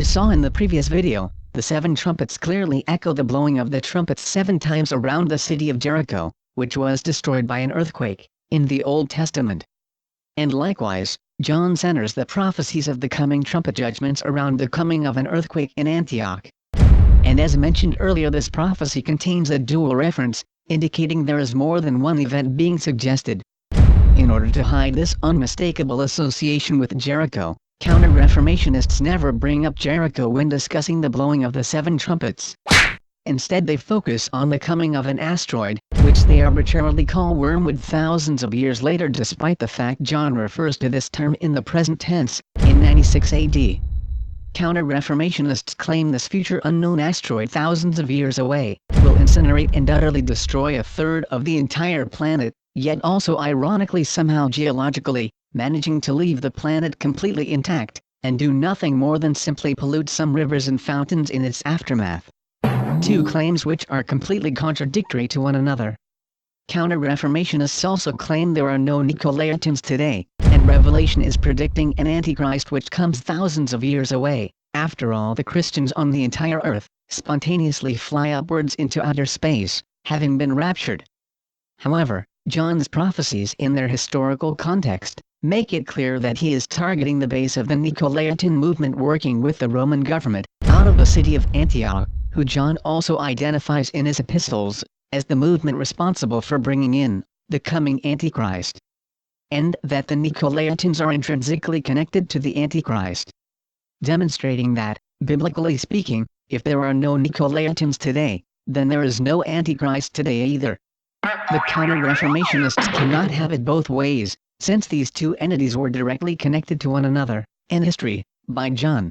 you saw in the previous video, the 7 trumpets clearly echo the blowing of the trumpets 7 times around the city of Jericho, which was destroyed by an earthquake, in the Old Testament. And likewise, John centers the prophecies of the coming trumpet judgments around the coming of an earthquake in Antioch. And as mentioned earlier, this prophecy contains a dual reference, indicating there is more than one event being suggested. In order to hide this unmistakable association with Jericho, counter-reformationists never bring up Jericho when discussing the blowing of the 7 trumpets. Instead they focus on the coming of an asteroid, which they arbitrarily call wormwood thousands of years later, despite the fact John refers to this term in the present tense, in 96 AD. Counter-reformationists claim this future unknown asteroid thousands of years away, will incinerate and utterly destroy a third of the entire planet, yet also ironically somehow geologically, managing to leave the planet completely intact, and do nothing more than simply pollute some rivers and fountains in its aftermath. 2 claims which are completely contradictory to one another. Counter-reformationists also claim there are no Nicolaitans today, and Revelation is predicting an Antichrist which comes thousands of years away. After all, the Christians on the entire earth spontaneously fly upwards into outer space, having been raptured. However, John's prophecies in their historical context make it clear that he is targeting the base of the Nicolaitan movement working with the Roman government, out of the city of Antioch, who John also identifies in his epistles as the movement responsible for bringing in the coming Antichrist. And that the Nicolaitans are intrinsically connected to the Antichrist. Demonstrating that, biblically speaking, if there are no Nicolaitans today, then there is no Antichrist today either. The counter-reformationists cannot have it both ways, since these 2 entities were directly connected to one another, in history, by John.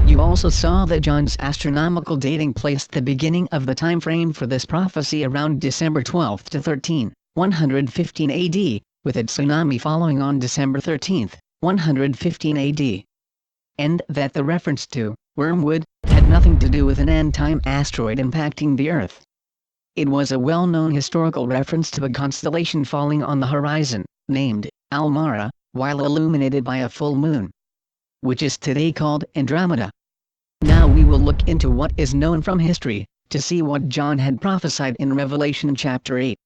You also saw that John's astronomical dating placed the beginning of the time frame for this prophecy around December 12 to 13, 115 AD, with a tsunami following on December 13, 115 AD. And that the reference to wormwood had nothing to do with an end-time asteroid impacting the Earth. It was a well-known historical reference to a constellation falling on the horizon, named Almara, while illuminated by a full moon, which is today called Andromeda. Now we will look into what is known from history, to see what John had prophesied in Revelation chapter 8.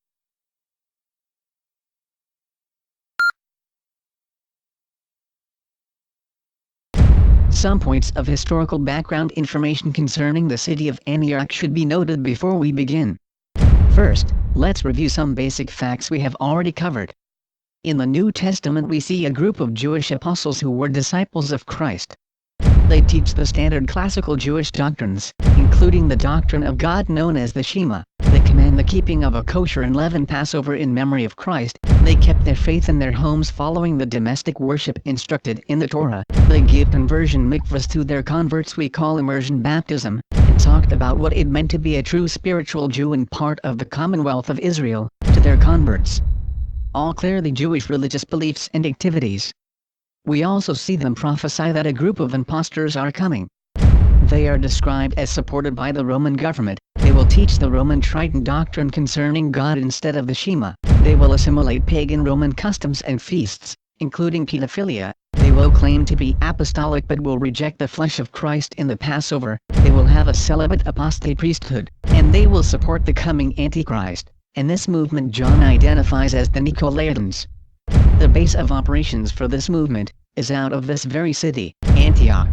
Some points of historical background information concerning the city of Antioch should be noted before we begin. First, let's review some basic facts we have already covered. In the New Testament we see a group of Jewish apostles who were disciples of Christ. They teach the standard classical Jewish doctrines, including the doctrine of God known as the Shema. They command the keeping of a kosher and leavened Passover in memory of Christ. They kept their faith in their homes following the domestic worship instructed in the Torah. They gave conversion mikvahs to their converts we call immersion baptism, and talked about what it meant to be a true spiritual Jew and part of the Commonwealth of Israel, to their converts. All clearly Jewish religious beliefs and activities. We also see them prophesy that a group of impostors are coming. They are described as supported by the Roman government. They will teach the Roman Triton doctrine concerning God instead of the Shema. They will assimilate pagan Roman customs and feasts, including pedophilia. They will claim to be apostolic but will reject the flesh of Christ in the Passover. They will have a celibate apostate priesthood, and they will support the coming Antichrist. And this movement John identifies as the Nicolaitans. The base of operations for this movement is out of this very city, Antioch.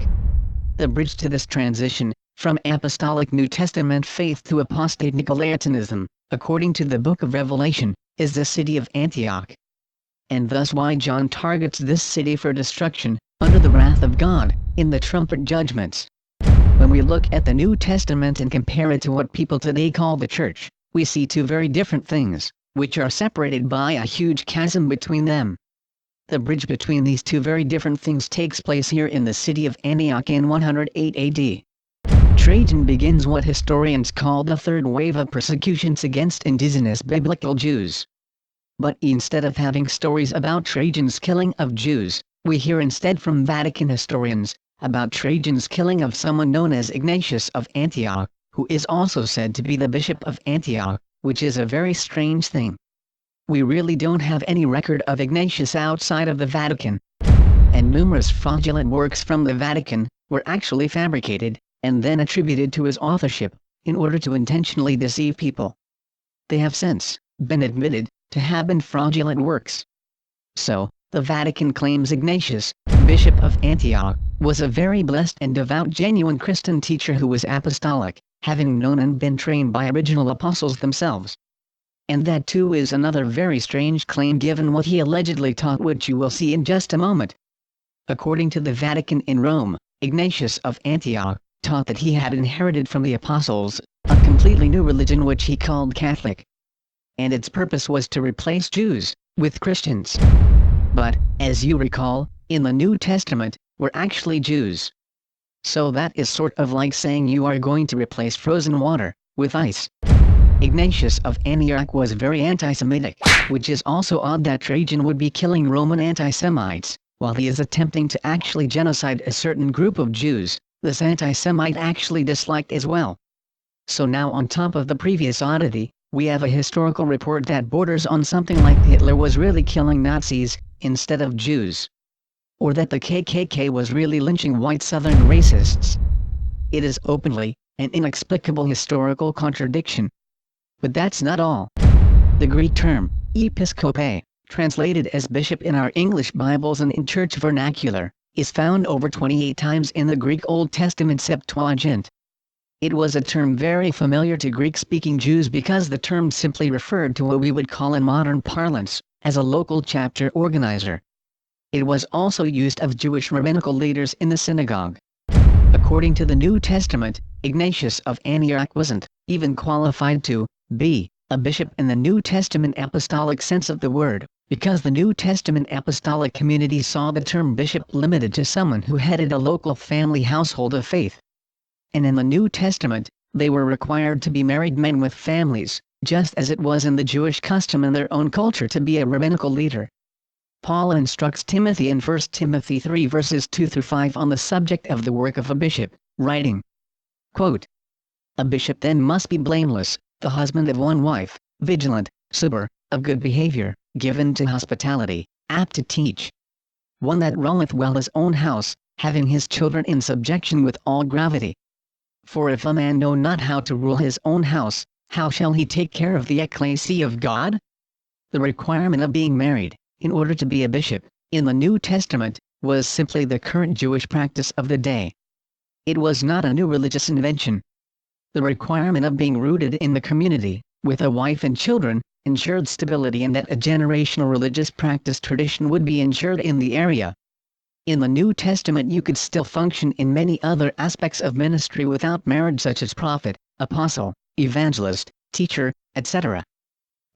The bridge to this transition, from apostolic New Testament faith to apostate Nicolaitanism, according to the book of Revelation, is the city of Antioch. And thus why John targets this city for destruction, under the wrath of God, in the trumpet judgments. When we look at the New Testament and compare it to what people today call the church, we see 2 very different things, which are separated by a huge chasm between them. The bridge between these 2 very different things takes place here in the city of Antioch in 108 AD. Trajan begins what historians call the 3rd wave of persecutions against indigenous biblical Jews. But instead of having stories about Trajan's killing of Jews, we hear instead from Vatican historians about Trajan's killing of someone known as Ignatius of Antioch, who is also said to be the bishop of Antioch, which is a very strange thing. We really don't have any record of Ignatius outside of the Vatican, and numerous fraudulent works from the Vatican were actually fabricated, and then attributed to his authorship, in order to intentionally deceive people. They have since been admitted to have been fraudulent works. So, the Vatican claims Ignatius, Bishop of Antioch, was a very blessed and devout genuine Christian teacher who was apostolic, having known and been trained by original apostles themselves. And that too is another very strange claim given what he allegedly taught, which you will see in just a moment. According to the Vatican in Rome, Ignatius of Antioch taught that he had inherited from the apostles a completely new religion which he called Catholic. And its purpose was to replace Jews with Christians. But, as you recall, in the New Testament, were actually Jews. So that is sort of like saying you are going to replace frozen water with ice. Ignatius of Antioch was very anti-Semitic, which is also odd that Trajan would be killing Roman anti-Semites, while he is attempting to actually genocide a certain group of Jews this anti-Semite actually disliked as well. So now, on top of the previous oddity, we have a historical report that borders on something like Hitler was really killing Nazis instead of Jews. Or that the KKK was really lynching white Southern racists. It is openly an inexplicable historical contradiction. But that's not all. The Greek term, episkope, translated as bishop in our English Bibles and in church vernacular, is found over 28 times in the Greek Old Testament Septuagint. It was a term very familiar to Greek-speaking Jews because the term simply referred to what we would call in modern parlance as a local chapter organizer. It was also used of Jewish rabbinical leaders in the synagogue. According to the New Testament, Ignatius of Antioch wasn't even qualified to be a bishop in the New Testament apostolic sense of the word, because the New Testament apostolic community saw the term bishop limited to someone who headed a local family household of faith. And in the New Testament, they were required to be married men with families, just as it was in the Jewish custom in their own culture to be a rabbinical leader. Paul instructs Timothy in 1 Timothy 3 verses 2-5 on the subject of the work of a bishop, writing, quote, "A bishop then must be blameless, the husband of one wife, vigilant, sober, of good behavior, given to hospitality, apt to teach. One that ruleth well his own house, having his children in subjection with all gravity. For if a man know not how to rule his own house, how shall he take care of the ecclesia of God?" The requirement of being married, in order to be a bishop, in the New Testament, was simply the current Jewish practice of the day. It was not a new religious invention. The requirement of being rooted in the community, with a wife and children, ensured stability and that a generational religious practice tradition would be ensured in the area. In the New Testament you could still function in many other aspects of ministry without marriage, such as prophet, apostle, evangelist, teacher, etc.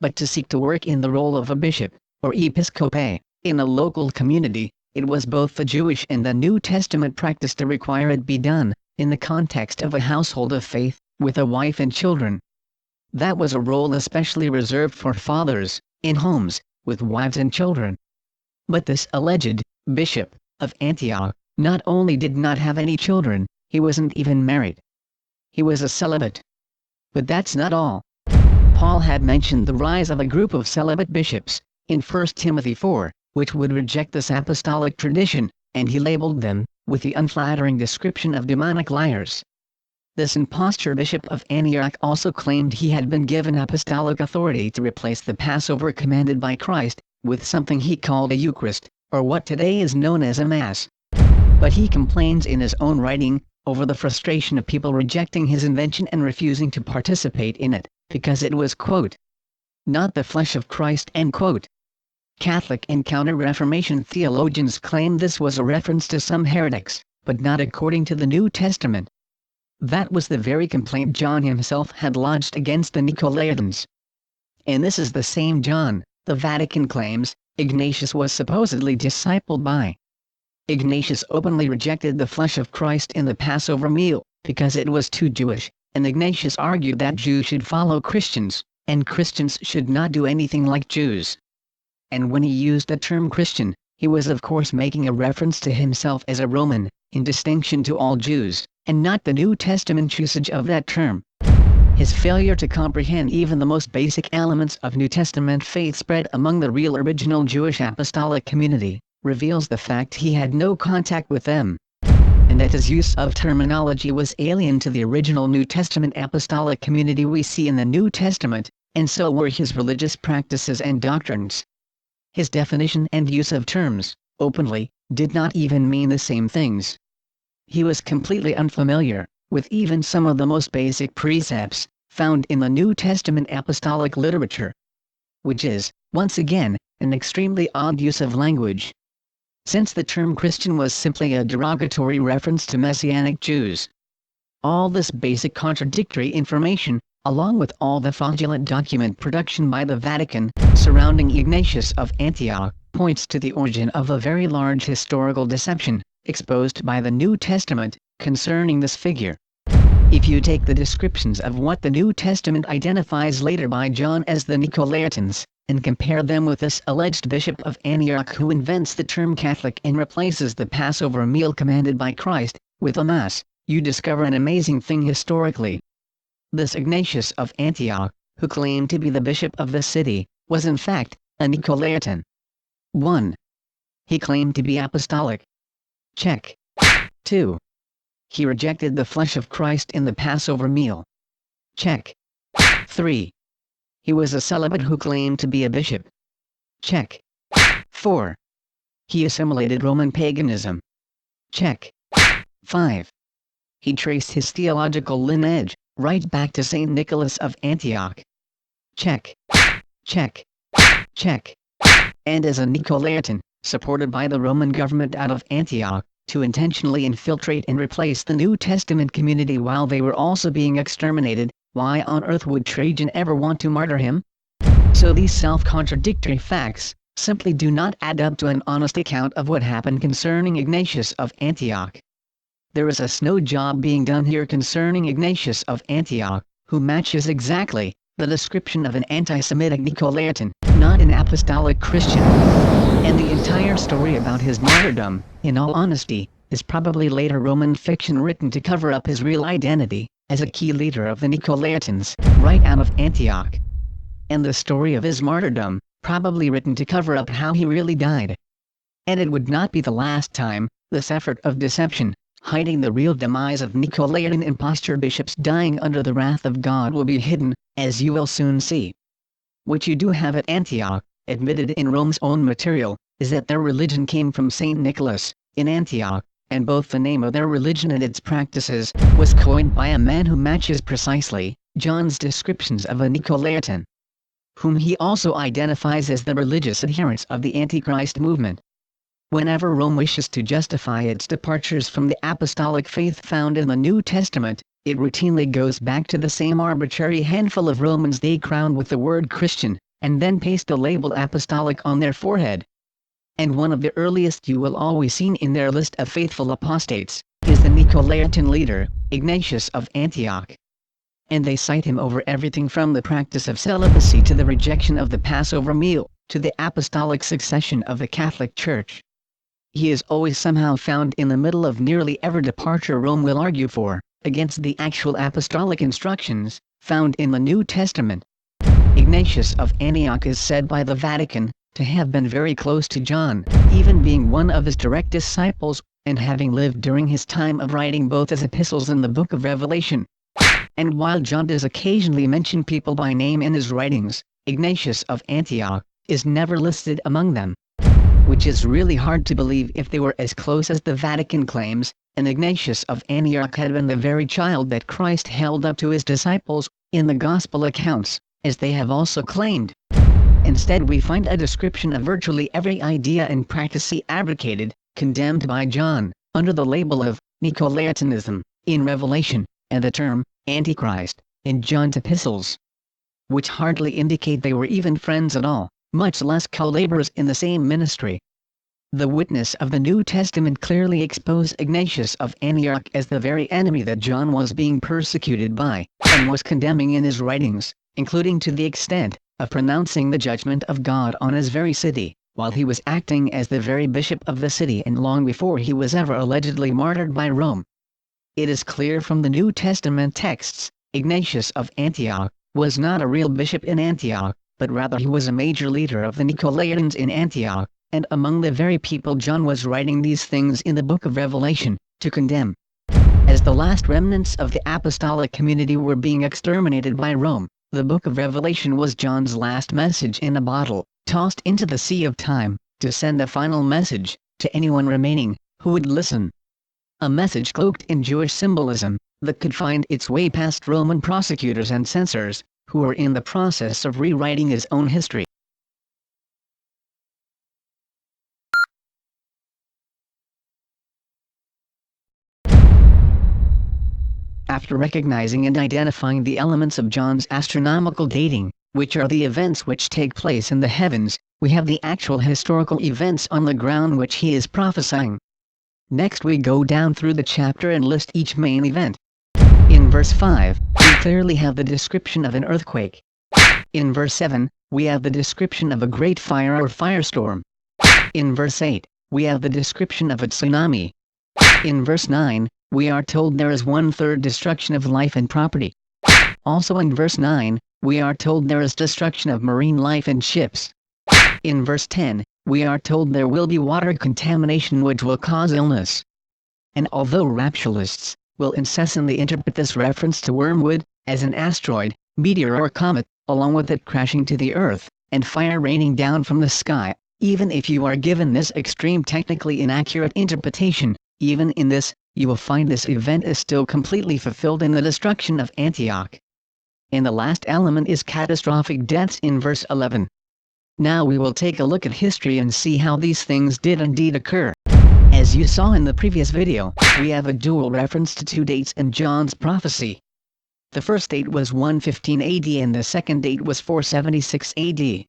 But to seek to work in the role of a bishop, or episcope, in a local community, it was both the Jewish and the New Testament practice to require it be done, in the context of a household of faith, with a wife and children. That was a role especially reserved for fathers, in homes, with wives and children. But this alleged bishop of Antioch not only did not have any children, he wasn't even married. He was a celibate. But that's not all. Paul had mentioned the rise of a group of celibate bishops, in 1 Timothy 4, which would reject this apostolic tradition, and he labeled them with the unflattering description of demonic liars. This impostor bishop of Antioch also claimed he had been given apostolic authority to replace the Passover commanded by Christ, with something he called a Eucharist, or what today is known as a Mass. But he complains in his own writing, over the frustration of people rejecting his invention and refusing to participate in it, because it was, quote, "not the flesh of Christ," end quote. Catholic and Counter-Reformation theologians claim this was a reference to some heretics, but not according to the New Testament. That was the very complaint John himself had lodged against the Nicolaitans. And this is the same John, the Vatican claims, Ignatius was supposedly discipled by. Ignatius openly rejected the flesh of Christ in the Passover meal, because it was too Jewish, and Ignatius argued that Jews should follow Christians, and Christians should not do anything like Jews. And when he used the term Christian, he was of course making a reference to himself as a Roman, in distinction to all Jews, and not the New Testament usage of that term. His failure to comprehend even the most basic elements of New Testament faith spread among the real original Jewish apostolic community, reveals the fact he had no contact with them. And and that his use of terminology was alien to the original New Testament apostolic community we see in the New Testament, and so were his religious practices and doctrines. His definition and use of terms, openly, did not even mean the same things. He was completely unfamiliar with even some of the most basic precepts found in the New Testament apostolic literature, which is, once again, an extremely odd use of language. Since the term Christian was simply a derogatory reference to Messianic Jews. All this basic contradictory information, along with all the fraudulent document production by the Vatican surrounding Ignatius of Antioch, points to the origin of a very large historical deception exposed by the New Testament concerning this figure. If you take the descriptions of what the New Testament identifies later by John as the Nicolaitans, and compare them with this alleged bishop of Antioch who invents the term Catholic and replaces the Passover meal commanded by Christ with a Mass, you discover an amazing thing historically. This Ignatius of Antioch, who claimed to be the bishop of the city, was in fact a Nicolaitan. 1. He claimed to be apostolic. Check. 2. He rejected the flesh of Christ in the Passover meal. Check. 3. He was a celibate who claimed to be a bishop. Check. 4. He assimilated Roman paganism. Check. 5. He traced his theological lineage right back to Saint Nicholas of Antioch. Check. Check. Check. And as a Nicolaitan, supported by the Roman government out of Antioch, to intentionally infiltrate and replace the New Testament community while they were also being exterminated, why on earth would Trajan ever want to martyr him? So these self-contradictory facts simply do not add up to an honest account of what happened concerning Ignatius of Antioch. There is a snow job being done here concerning Ignatius of Antioch, who matches exactly the description of an anti-Semitic Nicolaitan, not an apostolic Christian. And the entire story about his martyrdom, in all honesty, is probably later Roman fiction written to cover up his real identity as a key leader of the Nicolaitans, right out of Antioch. And the story of his martyrdom, probably written to cover up how he really died. And it would not be the last time this effort of deception, hiding the real demise of Nicolaitan impostor bishops dying under the wrath of God, will be hidden, as you will soon see. What you do have at Antioch, admitted in Rome's own material, is that their religion came from Saint Nicholas, in Antioch, and both the name of their religion and its practices was coined by a man who matches precisely John's descriptions of a Nicolaitan, whom he also identifies as the religious adherents of the Antichrist movement. Whenever Rome wishes to justify its departures from the apostolic faith found in the New Testament, it routinely goes back to the same arbitrary handful of Romans they crown with the word Christian, and then paste the label apostolic on their forehead. And one of the earliest you will always see in their list of faithful apostates is the Nicolaitan leader, Ignatius of Antioch. And they cite him over everything from the practice of celibacy to the rejection of the Passover meal, to the apostolic succession of the Catholic Church. He is always somehow found in the middle of nearly every departure Rome will argue for, against the actual apostolic instructions found in the New Testament. Ignatius of Antioch is said by the Vatican to have been very close to John, even being one of his direct disciples, and having lived during his time of writing both his epistles and the book of Revelation. And while John does occasionally mention people by name in his writings, Ignatius of Antioch is never listed among them. Which is really hard to believe if they were as close as the Vatican claims, and Ignatius of Antioch had been the very child that Christ held up to his disciples, in the Gospel accounts, as they have also claimed. Instead we find a description of virtually every idea and practice he advocated, condemned by John, under the label of Nicolaitanism, in Revelation, and the term Antichrist, in John's epistles. Which hardly indicate they were even friends at all, much less co-laborers in the same ministry. The witness of the New Testament clearly exposed Ignatius of Antioch as the very enemy that John was being persecuted by, and was condemning in his writings, including to the extent of pronouncing the judgment of God on his very city, while he was acting as the very bishop of the city and long before he was ever allegedly martyred by Rome. It is clear from the New Testament texts, Ignatius of Antioch was not a real bishop in Antioch, but rather he was a major leader of the Nicolaitans in Antioch, and among the very people John was writing these things in the book of Revelation, to condemn. As the last remnants of the apostolic community were being exterminated by Rome, the book of Revelation was John's last message in a bottle, tossed into the sea of time, to send a final message to anyone remaining who would listen. A message cloaked in Jewish symbolism that could find its way past Roman prosecutors and censors, who were in the process of rewriting his own history. After recognizing and identifying the elements of John's astronomical dating, which are the events which take place in the heavens, we have the actual historical events on the ground which he is prophesying. Next we go down through the chapter and list each main event. In verse 5, we clearly have the description of an earthquake. In verse 7, we have the description of a great fire or firestorm. In verse 8, we have the description of a tsunami. In verse 9, we are told there is 1/3 destruction of life and property. Also in verse 9, we are told there is destruction of marine life and ships. In verse 10, we are told there will be water contamination which will cause illness. And although rapturalists will incessantly interpret this reference to wormwood as an asteroid, meteor or comet, along with it crashing to the earth, and fire raining down from the sky, even if you are given this extreme technically inaccurate interpretation, even in this, you will find this event is still completely fulfilled in the destruction of Antioch. And the last element is catastrophic deaths in verse 11. Now we will take a look at history and see how these things did indeed occur. As you saw in the previous video, we have a dual reference to two dates in John's prophecy. The first date was 115 AD and the second date was 476 AD.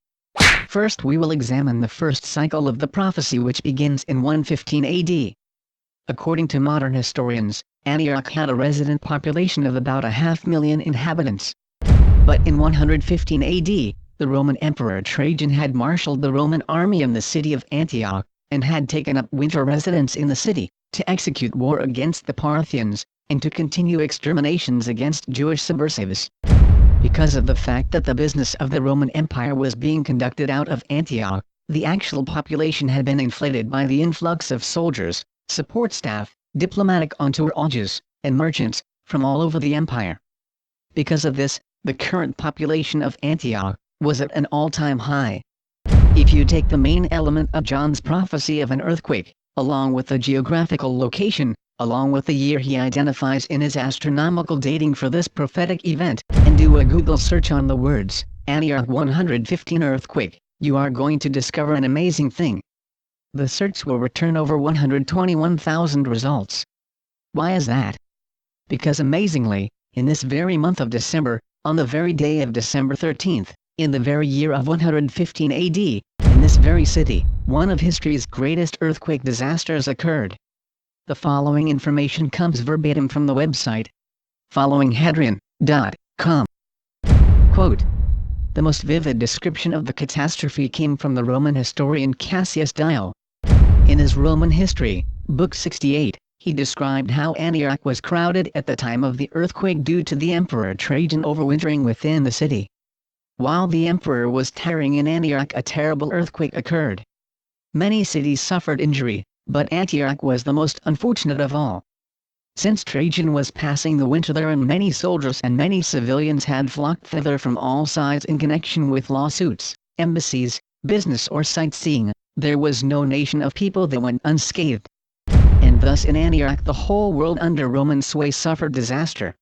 First we will examine the first cycle of the prophecy which begins in 115 AD. According to modern historians, Antioch had a resident population of about 500,000 inhabitants. But in 115 AD, the Roman Emperor Trajan had marshaled the Roman army in the city of Antioch, and had taken up winter residence in the city, to execute war against the Parthians, and to continue exterminations against Jewish subversives. Because of the fact that the business of the Roman Empire was being conducted out of Antioch, the actual population had been inflated by the influx of soldiers, support staff, diplomatic entourages, and merchants, from all over the empire. Because of this, the current population of Antioch was at an all-time high. If you take the main element of John's prophecy of an earthquake, along with the geographical location, along with the year he identifies in his astronomical dating for this prophetic event, and do a Google search on the words, Antioch 115 earthquake, you are going to discover an amazing thing. The search will return over 121,000 results. Why is that? Because amazingly, in this very month of December, on the very day of December 13th, in the very year of 115 AD, in this very city, one of history's greatest earthquake disasters occurred. The following information comes verbatim from the website followinghadrian.com. Quote, the most vivid description of the catastrophe came from the Roman historian Cassius Dio. In his Roman History, Book 68, he described how Antioch was crowded at the time of the earthquake due to the Emperor Trajan overwintering within the city. While the emperor was tarrying in Antioch, a terrible earthquake occurred. Many cities suffered injury, but Antioch was the most unfortunate of all. Since Trajan was passing the winter there and many soldiers and many civilians had flocked thither from all sides in connection with lawsuits, embassies, business or sightseeing, there was no nation of people that went unscathed. And thus in Antioch the whole world under Roman sway suffered disaster.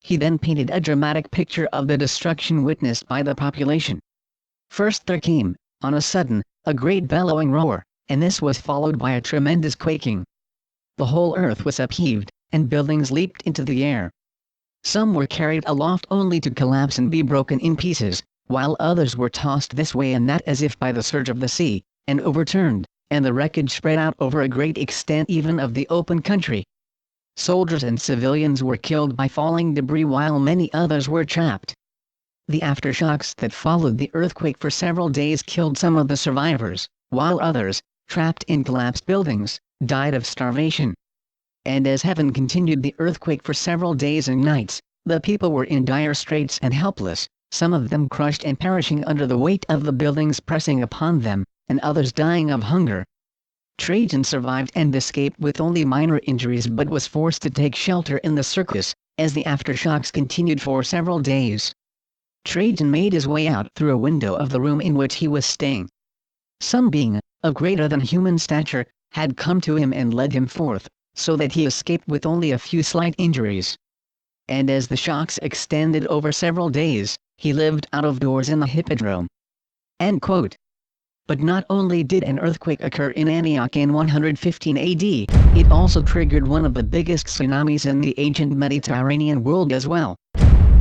He then painted a dramatic picture of the destruction witnessed by the population. First there came, on a sudden, a great bellowing roar, and this was followed by a tremendous quaking. The whole earth was upheaved, and buildings leaped into the air. Some were carried aloft only to collapse and be broken in pieces, while others were tossed this way and that as if by the surge of the sea, and overturned, and the wreckage spread out over a great extent even of the open country. Soldiers and civilians were killed by falling debris while many others were trapped. The aftershocks that followed the earthquake for several days killed some of the survivors, while others, trapped in collapsed buildings, died of starvation. And as heaven continued the earthquake for several days and nights, the people were in dire straits and helpless, some of them crushed and perishing under the weight of the buildings pressing upon them, and others dying of hunger. Trajan survived and escaped with only minor injuries but was forced to take shelter in the circus, as the aftershocks continued for several days. Trajan made his way out through a window of the room in which he was staying. Some being, of greater than human stature, had come to him and led him forth, so that he escaped with only a few slight injuries. And as the shocks extended over several days, he lived out of doors in the hippodrome. End quote. But not only did an earthquake occur in Antioch in 115 AD, it also triggered one of the biggest tsunamis in the ancient Mediterranean world as well.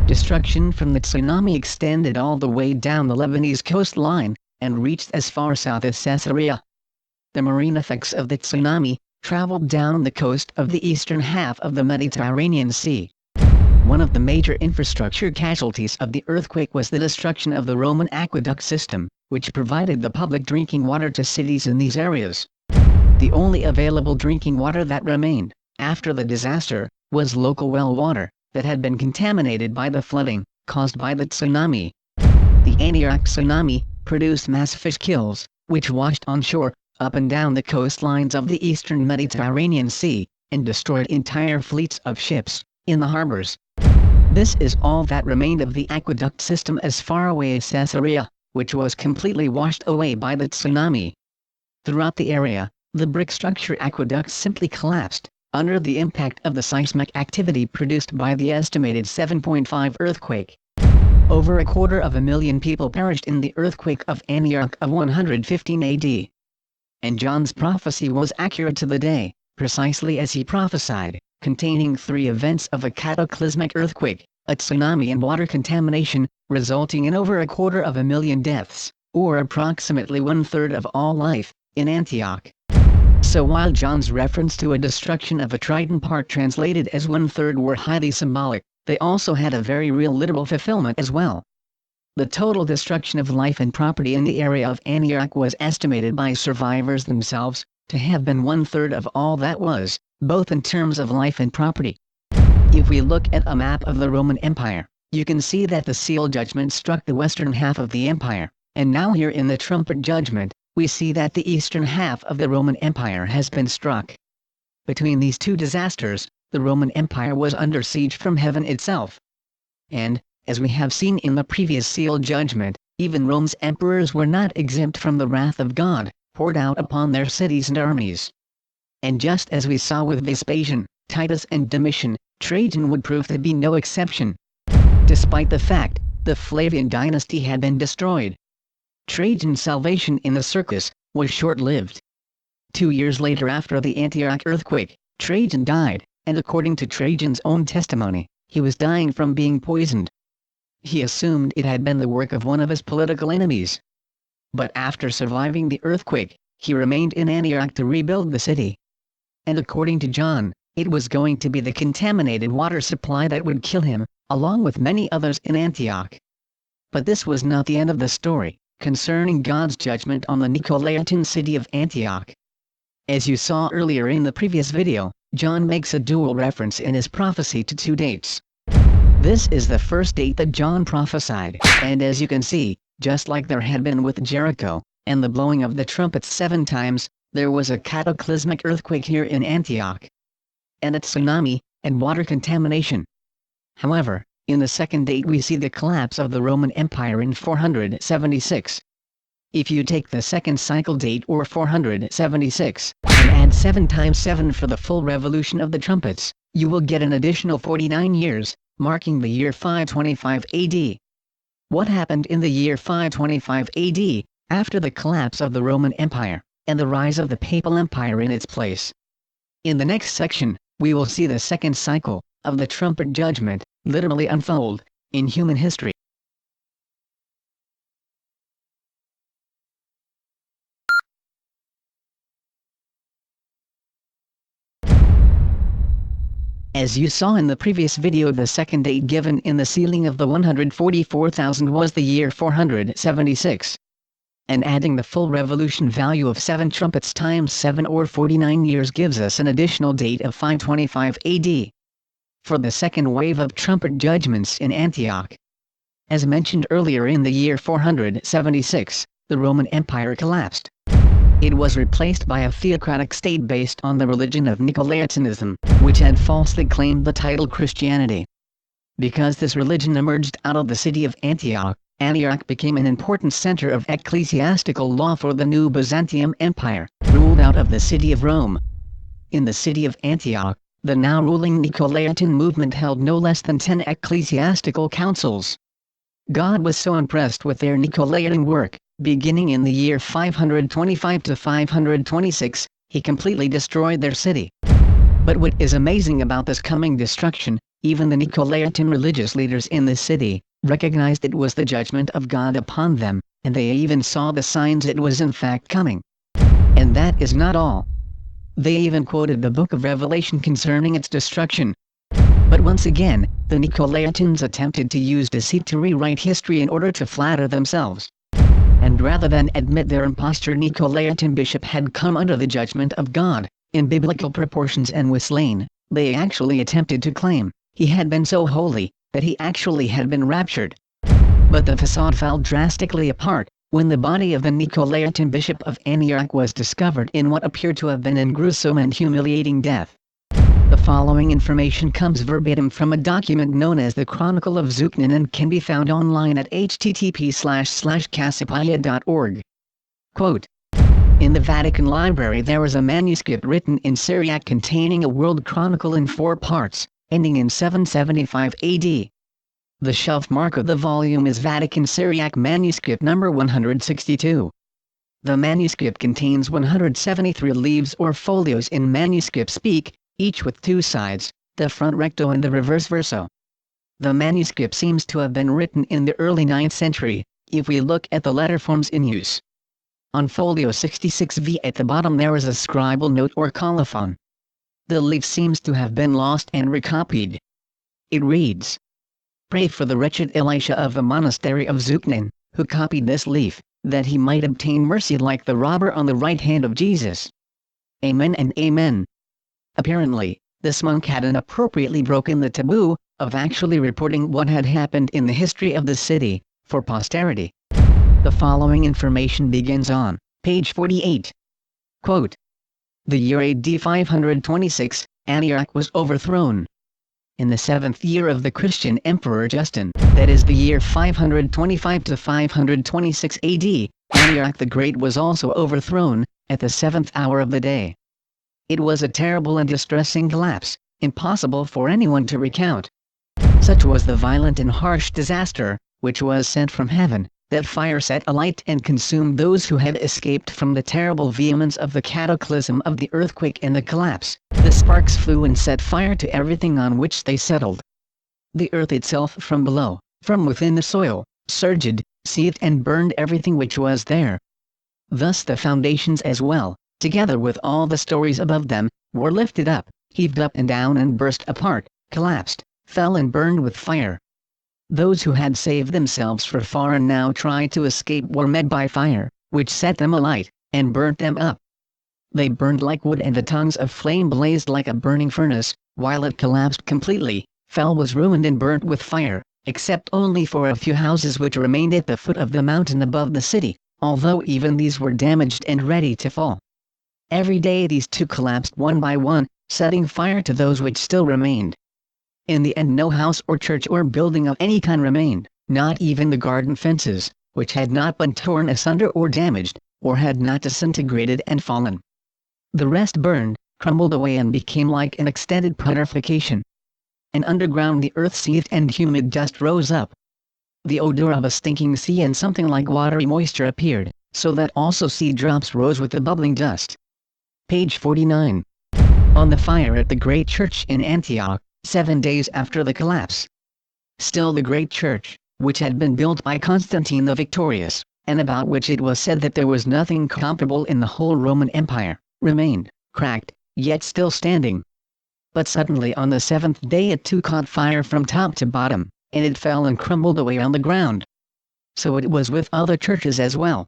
Destruction from the tsunami extended all the way down the Lebanese coastline, and reached as far south as Caesarea. The marine effects of the tsunami traveled down the coast of the eastern half of the Mediterranean Sea. One of the major infrastructure casualties of the earthquake was the destruction of the Roman aqueduct system, which provided the public drinking water to cities in these areas. The only available drinking water that remained, after the disaster, was local well water, that had been contaminated by the flooding caused by the tsunami. The Antioch tsunami produced mass fish kills, which washed on shore, up and down the coastlines of the eastern Mediterranean Sea, and destroyed entire fleets of ships in the harbors. This is all that remained of the aqueduct system as far away as Caesarea, which was completely washed away by the tsunami. Throughout the area, the brick structure aqueducts simply collapsed, under the impact of the seismic activity produced by the estimated 7.5 earthquake. Over 250,000 people perished in the earthquake of Antioch of 115 AD. And John's prophecy was accurate to the day, precisely as he prophesied, containing 3 events of a cataclysmic earthquake, a tsunami and water contamination, resulting in over 250,000 deaths, or approximately 1/3 of all life, in Antioch. So while John's reference to a destruction of a trident part translated as 1/3 were highly symbolic, they also had a very real literal fulfillment as well. The total destruction of life and property in the area of Antioch was estimated by survivors themselves to have been 1/3 of all that was, both in terms of life and property. If we look at a map of the Roman Empire, you can see that the seal judgment struck the western half of the empire, and now here in the trumpet judgment, we see that the eastern half of the Roman Empire has been struck. Between these two disasters, the Roman Empire was under siege from heaven itself. And, as we have seen in the previous seal judgment, even Rome's emperors were not exempt from the wrath of God, poured out upon their cities and armies. And just as we saw with Vespasian, Titus and Domitian, Trajan would prove to be no exception. Despite the fact, the Flavian dynasty had been destroyed. Trajan's salvation in the circus was short-lived. 2 years later, after the Antioch earthquake, Trajan died, and according to Trajan's own testimony, he was dying from being poisoned. He assumed it had been the work of one of his political enemies. But after surviving the earthquake, he remained in Antioch to rebuild the city. And according to John, it was going to be the contaminated water supply that would kill him, along with many others in Antioch. But this was not the end of the story, concerning God's judgment on the Nicolaitan city of Antioch. As you saw earlier in the previous video, John makes a dual reference in his prophecy to 2 dates. This is the first date that John prophesied, and as you can see, just like there had been with Jericho, and the blowing of the trumpets 7 times, there was a cataclysmic earthquake here in Antioch, and a tsunami, and water contamination. However, in the second date we see the collapse of the Roman Empire in 476. If you take the second cycle date, or 476, and add 7 times 7 for the full revolution of the trumpets, you will get an additional 49 years, marking the year 525 AD. What happened in the year 525 AD, after the collapse of the Roman Empire, and the rise of the Papal Empire in its place? In the next section, we will see the second cycle of the trumpet judgment literally unfold in human history. As you saw in the previous video, the second date given in the sealing of the 144,000 was the year 476. And adding the full revolution value of 7 trumpets times 7, or 49 years, gives us an additional date of 525 AD. For the second wave of trumpet judgments in Antioch. As mentioned earlier, in the year 476, the Roman Empire collapsed. It was replaced by a theocratic state based on the religion of Nicolaitanism, which had falsely claimed the title Christianity. Because this religion emerged out of the city of Antioch, Antioch became an important center of ecclesiastical law for the new Byzantium Empire, ruled out of the city of Rome. In the city of Antioch, the now ruling Nicolaitan movement held no less than 10 ecclesiastical councils. God was so impressed with their Nicolaitan work, beginning in the year 525 to 526, he completely destroyed their city. But what is amazing about this coming destruction, even the Nicolaitan religious leaders in the city recognized it was the judgment of God upon them, and they even saw the signs it was in fact coming. And that is not all. They even quoted the book of Revelation concerning its destruction. But once again, the Nicolaitans attempted to use deceit to rewrite history in order to flatter themselves. And rather than admit their impostor Nicolaitan bishop had come under the judgment of God, in biblical proportions and was slain, they actually attempted to claim he had been so holy that he actually had been raptured. But the facade fell drastically apart when the body of the Nicolaitan bishop of Antioch was discovered in what appeared to have been a gruesome and humiliating death. The following information comes verbatim from a document known as the Chronicle of ZUQNIN and can be found online at http://ChristmasIsALie.com. Quote, "In the Vatican Library there was a manuscript written in Syriac containing a world chronicle in 4 parts, ending in 775 AD. The shelf mark of the volume is Vatican Syriac manuscript number 162. The manuscript contains 173 leaves or folios in manuscript speak, each with 2 sides, the front recto and the reverse verso. The manuscript seems to have been written in the early 9th century, if we look at the letter forms in use. On folio 66V at the bottom there is a scribal note or colophon. The leaf seems to have been lost and recopied. It reads, 'Pray for the wretched Elisha of the monastery of ZUQNIN, who copied this leaf, that he might obtain mercy like the robber on the right hand of Jesus. Amen and Amen.' Apparently, this monk had inappropriately broken the taboo of actually reporting what had happened in the history of the city, for posterity. The following information begins on page 48. Quote, "The year AD 526, Antioch was overthrown. In the 7th year of the Christian Emperor Justin, that is the year 525 to 526 AD, Antioch the Great was also overthrown, at the 7th hour of the day. It was a terrible and distressing collapse, impossible for anyone to recount. Such was the violent and harsh disaster, which was sent from heaven, that fire set alight and consumed those who had escaped from the terrible vehemence of the cataclysm of the earthquake and the collapse. The sparks flew and set fire to everything on which they settled. The earth itself from below, from within the soil, surged, seethed and burned everything which was there. Thus the foundations as well, together with all the stories above them, were lifted up, heaved up and down and burst apart, collapsed, fell and burned with fire. Those who had saved themselves for far and now tried to escape were met by fire, which set them alight, and burnt them up. They burned like wood and the tongues of flame blazed like a burning furnace, while it collapsed completely, fell was ruined and burnt with fire, except only for a few houses which remained at the foot of the mountain above the city, although even these were damaged and ready to fall. Every day these too collapsed one by one, setting fire to those which still remained. In the end no house or church or building of any kind remained, not even the garden fences, which had not been torn asunder or damaged, or had not disintegrated and fallen. The rest burned, crumbled away and became like an extended putrefaction. And underground the earth seethed and humid dust rose up. The odor of a stinking sea and something like watery moisture appeared, so that also sea drops rose with the bubbling dust." Page 49. On the fire at the great church in Antioch, 7 days after the collapse. Still the great church, which had been built by Constantine the Victorious, and about which it was said that there was nothing comparable in the whole Roman Empire, remained, cracked, yet still standing. But suddenly on the 7th day it too caught fire from top to bottom, and it fell and crumbled away on the ground. So it was with other churches as well.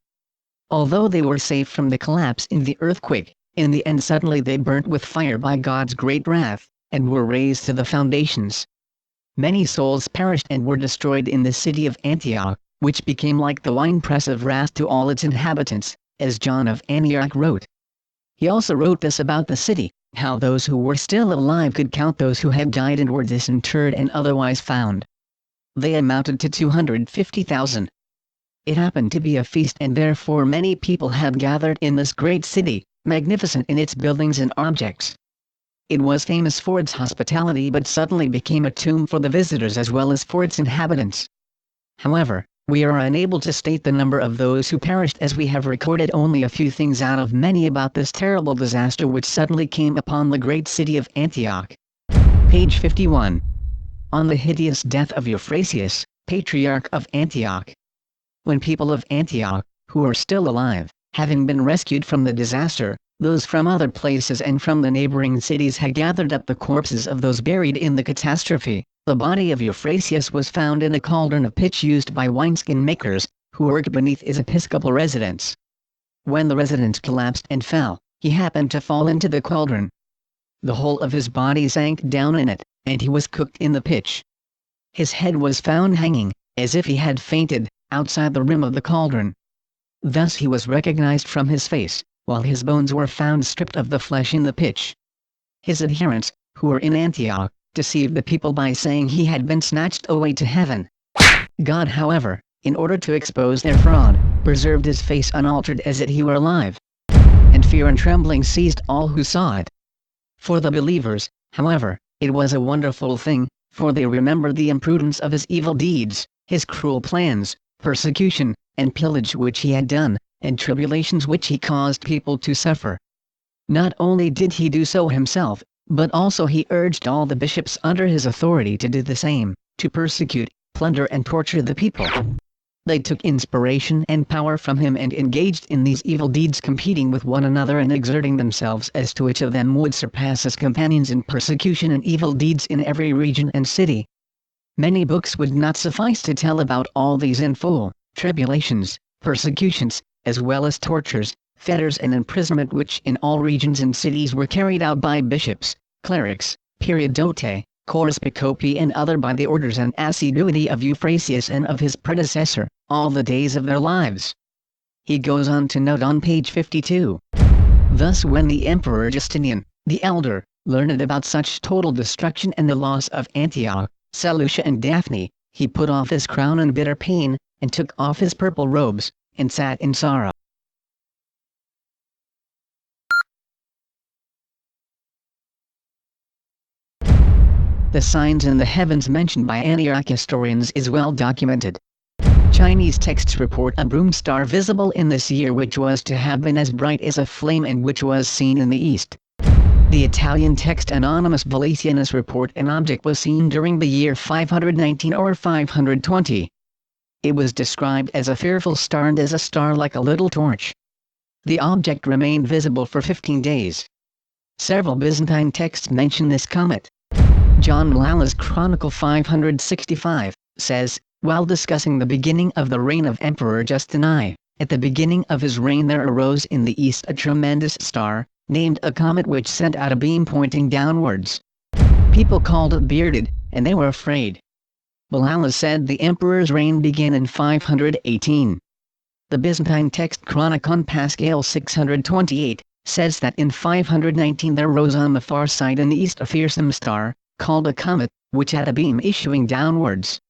Although they were safe from the collapse in the earthquake, in the end suddenly they burnt with fire by God's great wrath, and were razed to the foundations. Many souls perished and were destroyed in the city of Antioch, which became like the winepress of wrath to all its inhabitants, as John of Antioch wrote. He also wrote this about the city, how those who were still alive could count those who had died and were disinterred and otherwise found. They amounted to 250,000. It happened to be a feast, and therefore many people had gathered in this great city, magnificent in its buildings and objects. It was famous for its hospitality, but suddenly became a tomb for the visitors as well as for its inhabitants. However, we are unable to state the number of those who perished, as we have recorded only a few things out of many about this terrible disaster which suddenly came upon the great city of Antioch. Page 51. On the hideous death of Euphrasia, Patriarch of Antioch. When people of Antioch, who are still alive, having been rescued from the disaster, those from other places and from the neighboring cities had gathered up the corpses of those buried in the catastrophe, the body of Euphrasia was found in a cauldron of pitch used by wineskin makers, who worked beneath his episcopal residence. When the residence collapsed and fell, he happened to fall into the cauldron. The whole of his body sank down in it, and he was cooked in the pitch. His head was found hanging, as if he had fainted, outside the rim of the cauldron. Thus he was recognized from his face, while his bones were found stripped of the flesh in the pitch. His adherents, who were in Antioch, deceived the people by saying he had been snatched away to heaven. God, however, in order to expose their fraud, preserved his face unaltered as if he were alive. And fear and trembling seized all who saw it. For the believers, however, it was a wonderful thing, for they remembered the imprudence of his evil deeds, his cruel plans, persecution, and pillage which he had done, and tribulations which he caused people to suffer. Not only did he do so himself, but also he urged all the bishops under his authority to do the same, to persecute, plunder and torture the people. They took inspiration and power from him and engaged in these evil deeds, competing with one another and exerting themselves as to which of them would surpass his companions in persecution and evil deeds in every region and city. Many books would not suffice to tell about all these in full, tribulations, persecutions, as well as tortures, fetters and imprisonment which in all regions and cities were carried out by bishops, clerics, periodote, chorespicopi and other by the orders and assiduity of Euphrasia and of his predecessor, all the days of their lives. He goes on to note on page 52. Thus when the Emperor Justinian, the elder, learned about such total destruction and the loss of Antioch, Seleucia and Daphne, he put off his crown in bitter pain, and took off his purple robes, and sat in sorrow. The signs in the heavens mentioned by Antioch historians is well documented. Chinese texts report a broom star visible in this year which was to have been as bright as a flame and which was seen in the east. The Italian text Anonymous Valesianus report an object was seen during the year 519 or 520. It was described as a fearful star and as a star like a little torch. The object remained visible for 15 days. Several Byzantine texts mention this comet. John Malalas' Chronicle 565 says, while discussing the beginning of the reign of Emperor Justinian, at the beginning of his reign there arose in the east a tremendous star, named a comet, which sent out a beam pointing downwards. People called it bearded, and they were afraid. Malalas said the emperor's reign began in 518. The Byzantine text Chronicon Pascal 628 says that in 519 there rose on the far side in the east a fearsome star, called a comet, which had a beam issuing downwards.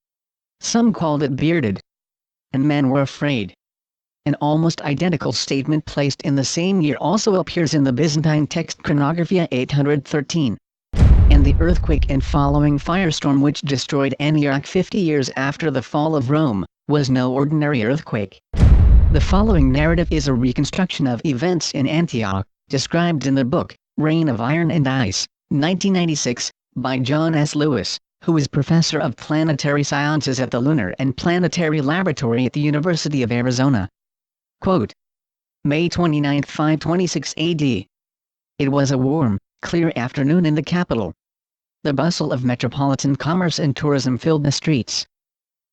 Some called it bearded, and men were afraid. An almost identical statement placed in the same year also appears in the Byzantine text Chronographia 813. And the earthquake and following firestorm which destroyed Antioch 50 years after the fall of Rome, was no ordinary earthquake. The following narrative is a reconstruction of events in Antioch, described in the book, Reign of Iron and Ice, 1996, by John S. Lewis, who is Professor of Planetary Sciences at the Lunar and Planetary Laboratory at the University of Arizona. Quote, May 29, 526 AD. It was a warm, clear afternoon in the capital. The bustle of metropolitan commerce and tourism filled the streets.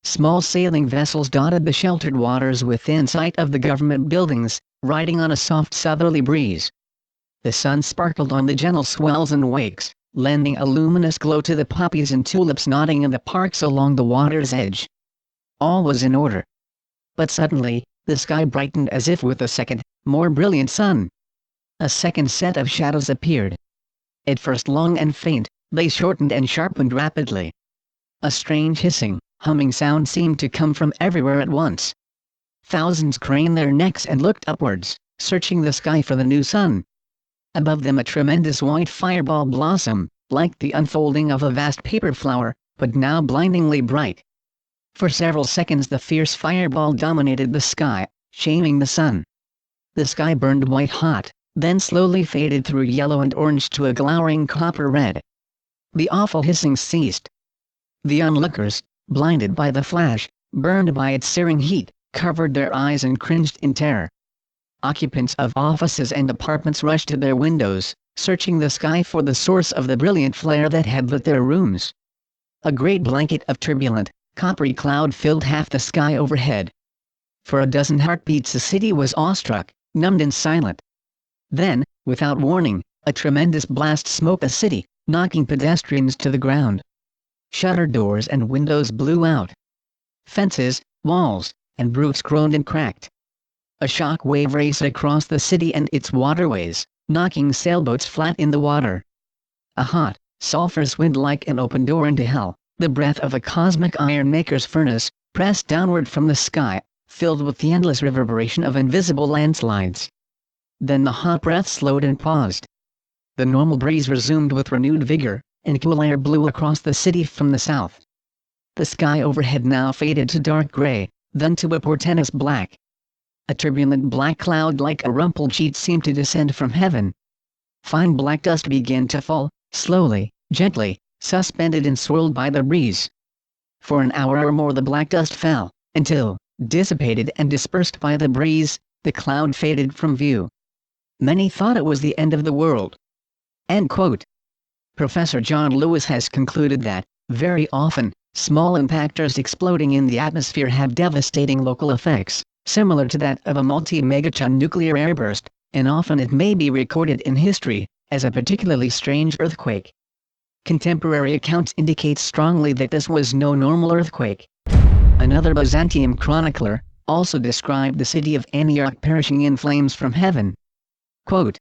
Small sailing vessels dotted the sheltered waters within sight of the government buildings, riding on a soft southerly breeze. The sun sparkled on the gentle swells and wakes, lending a luminous glow to the poppies and tulips nodding in the parks along the water's edge. All was in order. But suddenly, the sky brightened as if with a second, more brilliant sun. A second set of shadows appeared. At first long and faint, they shortened and sharpened rapidly. A strange hissing, humming sound seemed to come from everywhere at once. Thousands craned their necks and looked upwards, searching the sky for the new sun. Above them a tremendous white fireball blossomed, like the unfolding of a vast paper flower, but now blindingly bright. For several seconds the fierce fireball dominated the sky, shaming the sun. The sky burned white hot, then slowly faded through yellow and orange to a glowering copper red. The awful hissing ceased. The onlookers, blinded by the flash, burned by its searing heat, covered their eyes and cringed in terror. Occupants of offices and apartments rushed to their windows, searching the sky for the source of the brilliant flare that had lit their rooms. A great blanket of turbulent, coppery cloud filled half the sky overhead. For a dozen heartbeats the city was awestruck, numbed and silent. Then, without warning, a tremendous blast smote the city, knocking pedestrians to the ground. Shutter doors and windows blew out. Fences, walls, and roofs groaned and cracked. A shock wave raced across the city and its waterways, knocking sailboats flat in the water. A hot, sulphurous wind like an open door into hell, the breath of a cosmic ironmaker's furnace, pressed downward from the sky, filled with the endless reverberation of invisible landslides. Then the hot breath slowed and paused. The normal breeze resumed with renewed vigor, and cool air blew across the city from the south. The sky overhead now faded to dark gray, then to a portentous black. A turbulent black cloud like a rumpled sheet seemed to descend from heaven. Fine black dust began to fall, slowly, gently, suspended and swirled by the breeze. For an hour or more the black dust fell, until, dissipated and dispersed by the breeze, the cloud faded from view. Many thought it was the end of the world. End quote. Professor John Lewis has concluded that, very often, small impactors exploding in the atmosphere have devastating local effects, similar to that of a multi-megaton nuclear airburst, and often it may be recorded in history as a particularly strange earthquake. Contemporary accounts indicate strongly that this was no normal earthquake. Another Byzantium chronicler also described the city of Antioch perishing in flames from heaven. Quote,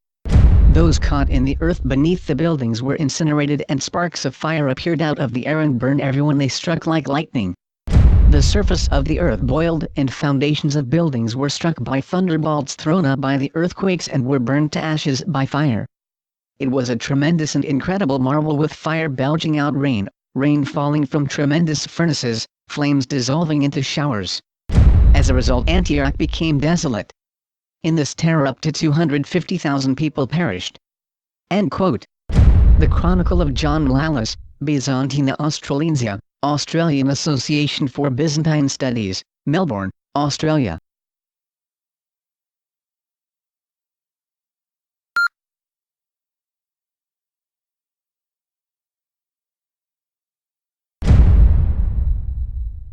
"Those caught in the earth beneath the buildings were incinerated and sparks of fire appeared out of the air and burned everyone they struck like lightning. The surface of the earth boiled and foundations of buildings were struck by thunderbolts thrown up by the earthquakes and were burned to ashes by fire. It was a tremendous and incredible marvel with fire belching out rain falling from tremendous furnaces, flames dissolving into showers. As a result Antioch became desolate. In this terror up to 250,000 people perished." End quote. The Chronicle of John Malalas, Byzantina Australensia, Australian Association for Byzantine Studies, Melbourne, Australia.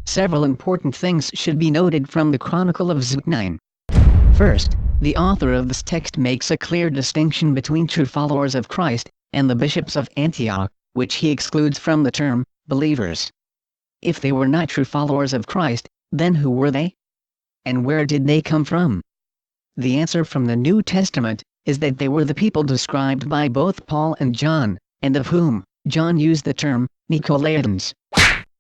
Several important things should be noted from the Chronicle of ZUQNIN. First, the author of this text makes a clear distinction between true followers of Christ and the bishops of Antioch, which he excludes from the term believers. If they were not true followers of Christ, then who were they? And where did they come from? The answer from the New Testament is that they were the people described by both Paul and John, and of whom John used the term Nicolaitans.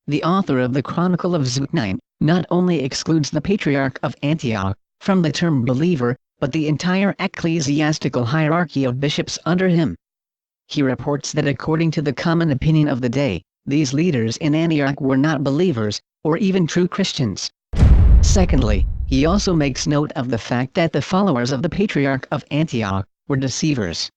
The author of the Chronicle of ZUQNIN not only excludes the Patriarch of Antioch from the term believer, but the entire ecclesiastical hierarchy of bishops under him. He reports that according to the common opinion of the day, these leaders in Antioch were not believers, or even true Christians. Secondly, he also makes note of the fact that the followers of the Patriarch of Antioch were deceivers.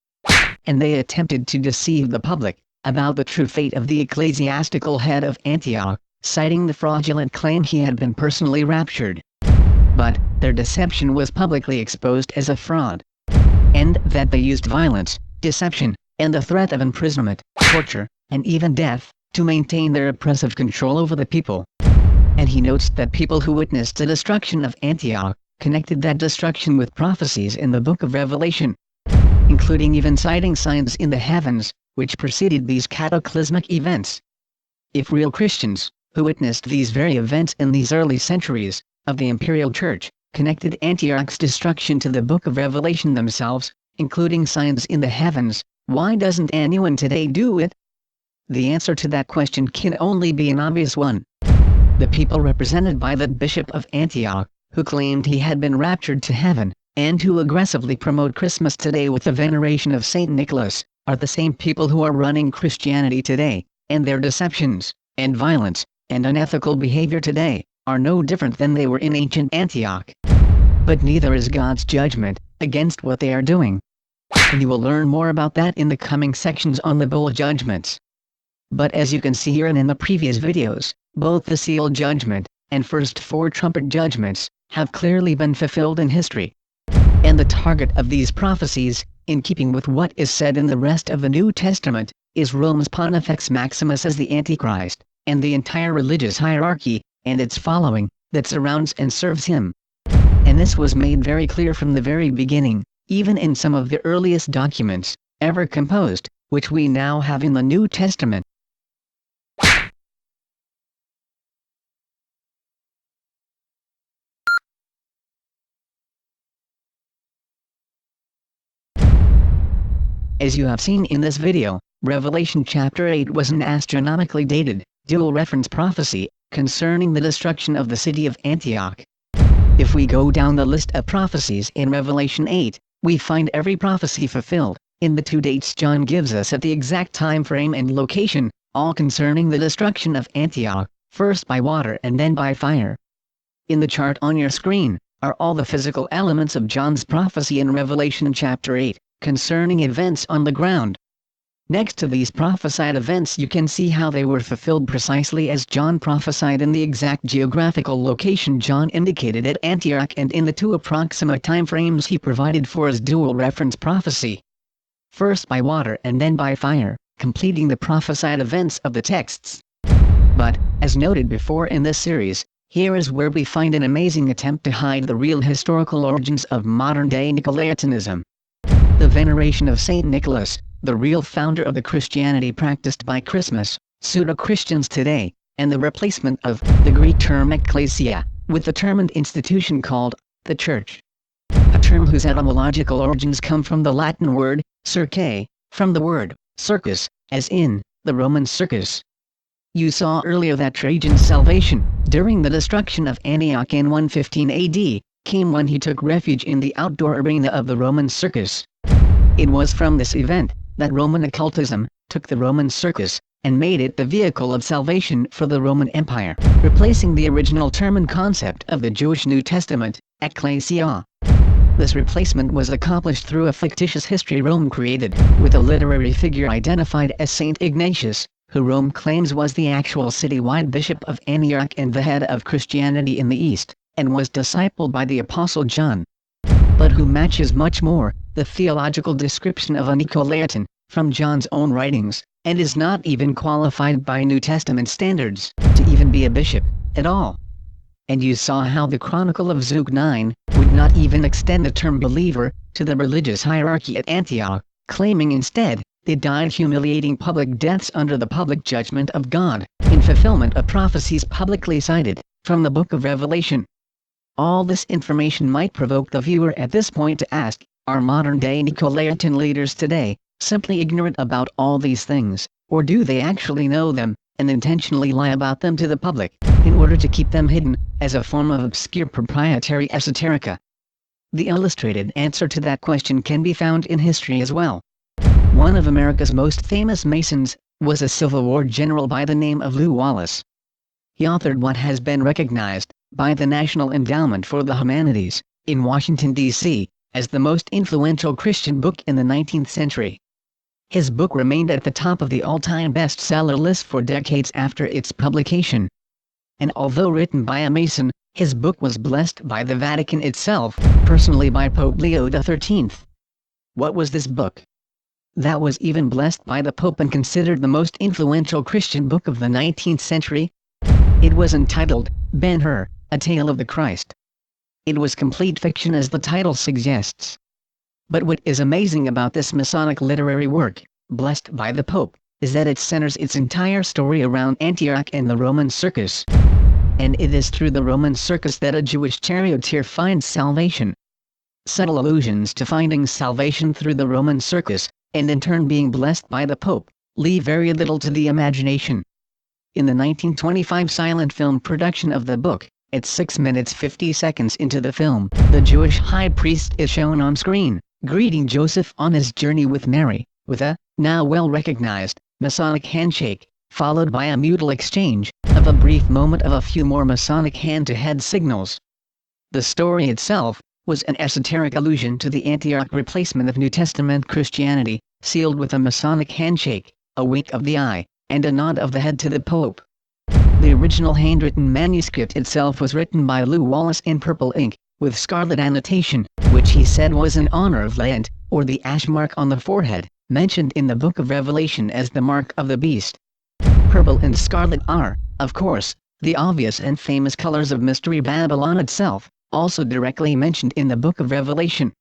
And they attempted to deceive the public about the true fate of the ecclesiastical head of Antioch, citing the fraudulent claim he had been personally raptured. But their deception was publicly exposed as a fraud, and that they used violence, deception, and the threat of imprisonment, torture, and even death, to maintain their oppressive control over the people. And he notes that people who witnessed the destruction of Antioch connected that destruction with prophecies in the book of Revelation, including even citing signs in the heavens, which preceded these cataclysmic events. If real Christians, who witnessed these very events in these early centuries of the imperial church, connected Antioch's destruction to the book of Revelation themselves, including signs in the heavens. Why doesn't anyone today do it? The answer to that question can only be an obvious one. The people represented by the Bishop of Antioch, who claimed he had been raptured to heaven, and who aggressively promote Christmas today with the veneration of Saint Nicholas, are the same people who are running Christianity today, and their deceptions, and violence, and unethical behavior today, are no different than they were in ancient Antioch. But neither is God's judgment against what they are doing. And you will learn more about that in the coming sections on the bowl judgments. But as you can see here and in the previous videos, both the seal judgment, and first 4 trumpet judgments, have clearly been fulfilled in history. And the target of these prophecies, in keeping with what is said in the rest of the New Testament, is Rome's Pontifex Maximus as the Antichrist, and the entire religious hierarchy, and its following, that surrounds and serves him. And this was made very clear from the very beginning, even in some of the earliest documents ever composed, which we now have in the New Testament. As you have seen in this video, Revelation chapter 8 was an astronomically dated, dual reference prophecy, concerning the destruction of the city of Antioch. If we go down the list of prophecies in Revelation 8, we find every prophecy fulfilled, in the 2 dates John gives us at the exact time frame and location, all concerning the destruction of Antioch, first by water and then by fire. In the chart on your screen, are all the physical elements of John's prophecy in Revelation chapter 8, concerning events on the ground. Next to these prophesied events you can see how they were fulfilled precisely as John prophesied in the exact geographical location John indicated at Antioch and in the 2 approximate time frames he provided for his dual reference prophecy. First by water and then by fire, completing the prophesied events of the texts. But, as noted before in this series, here is where we find an amazing attempt to hide the real historical origins of modern-day Nicolaitanism. The veneration of Saint Nicholas, the real founder of the Christianity practiced by Christmas, pseudo-Christians today, and the replacement of the Greek term ecclesia, with the term and institution called the Church. A term whose etymological origins come from the Latin word circe, from the word circus, as in the Roman circus. You saw earlier that Trajan's salvation, during the destruction of Antioch in 115 AD, came when he took refuge in the outdoor arena of the Roman circus. It was from this event that Roman occultism took the Roman circus and made it the vehicle of salvation for the Roman Empire, replacing the original term and concept of the Jewish New Testament, ecclesia. This replacement was accomplished through a fictitious history Rome created, with a literary figure identified as Saint Ignatius, who Rome claims was the actual citywide bishop of Antioch and the head of Christianity in the East, and was discipled by the Apostle John. But who matches much more the theological description of a Nicolaitan, from John's own writings, and is not even qualified by New Testament standards to even be a bishop at all. And you saw how the Chronicle of ZUQNIN would not even extend the term believer to the religious hierarchy at Antioch, claiming instead they died humiliating public deaths under the public judgment of God, in fulfillment of prophecies publicly cited from the book of Revelation. All this information might provoke the viewer at this point to ask, are modern-day Nicolaitan leaders today simply ignorant about all these things, or do they actually know them, and intentionally lie about them to the public, in order to keep them hidden, as a form of obscure proprietary esoterica? The illustrated answer to that question can be found in history as well. One of America's most famous Masons was a Civil War general by the name of Lew Wallace. He authored what has been recognized by the National Endowment for the Humanities, in Washington, D.C., as the most influential Christian book in the 19th century. His book remained at the top of the all-time bestseller list for decades after its publication. And although written by a Mason, his book was blessed by the Vatican itself, personally by Pope Leo XIII. What was this book that was even blessed by the Pope and considered the most influential Christian book of the 19th century? It was entitled, Ben-Hur, A Tale of the Christ. It was complete fiction as the title suggests. But what is amazing about this Masonic literary work, blessed by the Pope, is that it centers its entire story around Antioch and the Roman circus. and it is through the Roman circus that a Jewish charioteer finds salvation. Subtle allusions to finding salvation through the Roman circus, and in turn being blessed by the Pope, leave very little to the imagination. In the 1925 silent film production of the book, at 6 minutes 50 seconds into the film, the Jewish high priest is shown on screen, greeting Joseph on his journey with Mary, with a, now well-recognized, Masonic handshake, followed by a mutual exchange of a brief moment of a few more Masonic hand-to-head signals. The story itself was an esoteric allusion to the Antioch replacement of New Testament Christianity, sealed with a Masonic handshake, a wink of the eye, and a nod of the head to the Pope. The original handwritten manuscript itself was written by Lew Wallace in purple ink, with scarlet annotation, which he said was in honor of Lent, or the ash mark on the forehead, mentioned in the Book of Revelation as the mark of the beast. Purple and scarlet are, of course, the obvious and famous colors of Mystery Babylon itself, also directly mentioned in the Book of Revelation.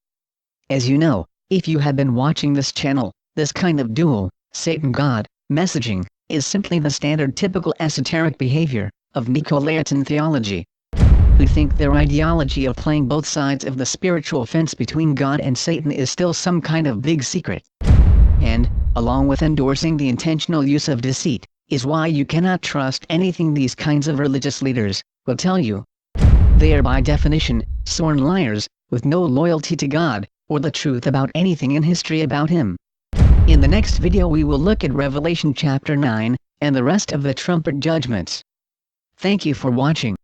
As you know, if you have been watching this channel, this kind of dual, Satan-God, messaging, is simply the standard typical esoteric behavior of Nicolaitan theology, who think their ideology of playing both sides of the spiritual fence between God and Satan is still some kind of big secret. And, along with endorsing the intentional use of deceit, is why you cannot trust anything these kinds of religious leaders will tell you. They are by definition sworn liars, with no loyalty to God, or the truth about anything in history about Him. In the next video we will look at Revelation chapter 9, and the rest of the trumpet judgments. Thank you for watching.